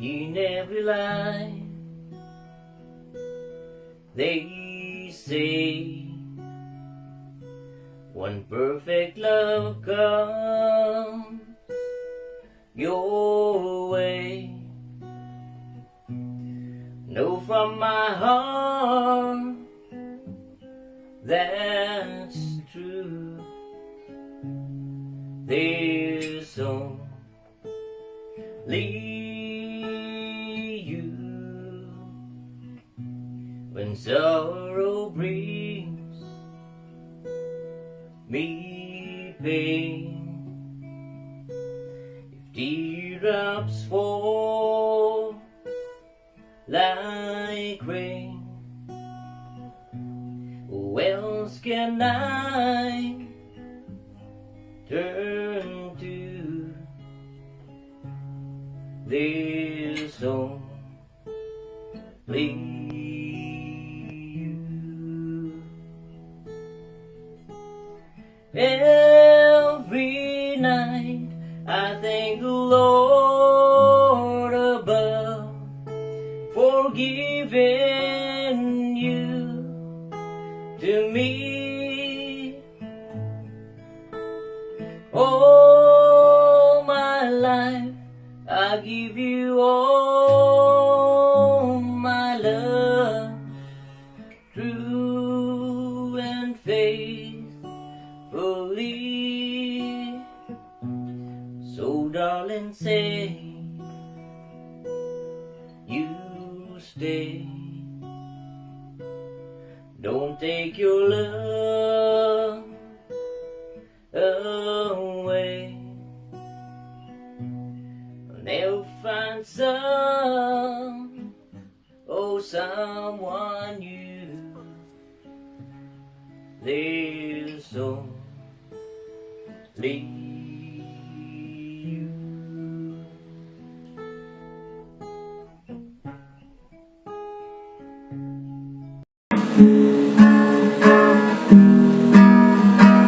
in every life. They say one perfect love comes your way. Know from my heart that's true. There's only you. When sorrow brings me pain, if teardrops fall like rain, who else can I turn to? There's only you. Every night I thank the Lord above for giving you to me. All my life I give you all my love, true and faithfully. So darling, say you stay. Don't take your love away. I'll never find someone new. There's only you.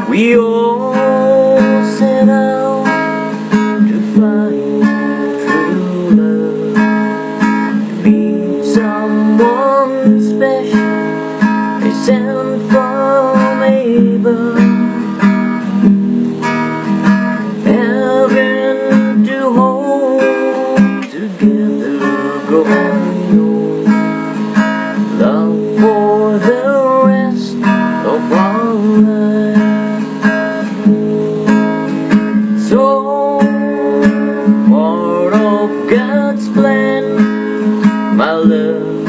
We all set out to find true love, to be someone special, they sent from above. Heaven to hold together, going home, love for the rest of our lives. So part of God's plan, my love,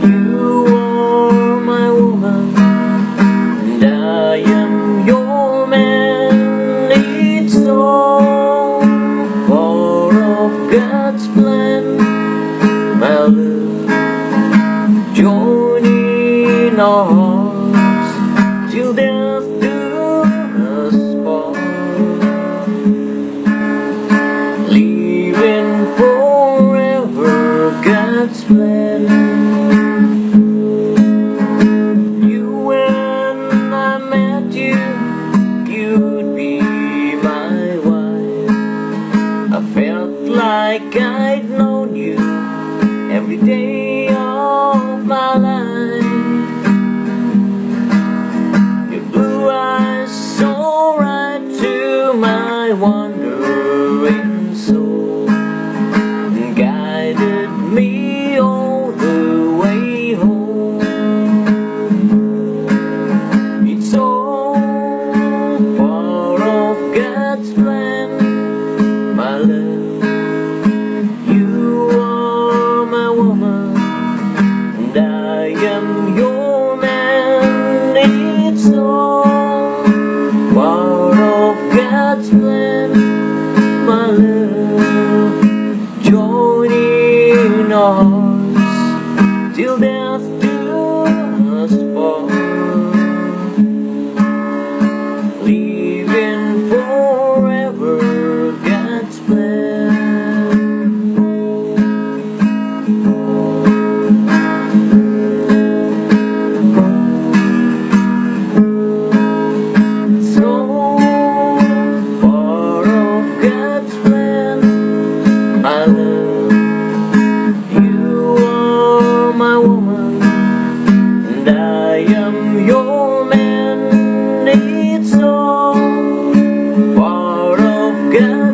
you are my woman, and I am your man. It's all part of God's plan, my love, joining our hearts till death do us part. Living forever, God's plan. You, when I met you, you'd be my wife. I felt like I'd known you every day of my life. Your blue eyes so right to my wandering soul, and guided me all the way home. It's all part of God's plan, my love. You are my woman, and I am your man. It's all part of God's plan, my love, joining our hearts till death do us part. Living forever, God's plan. So part of God's plan, my love. sky.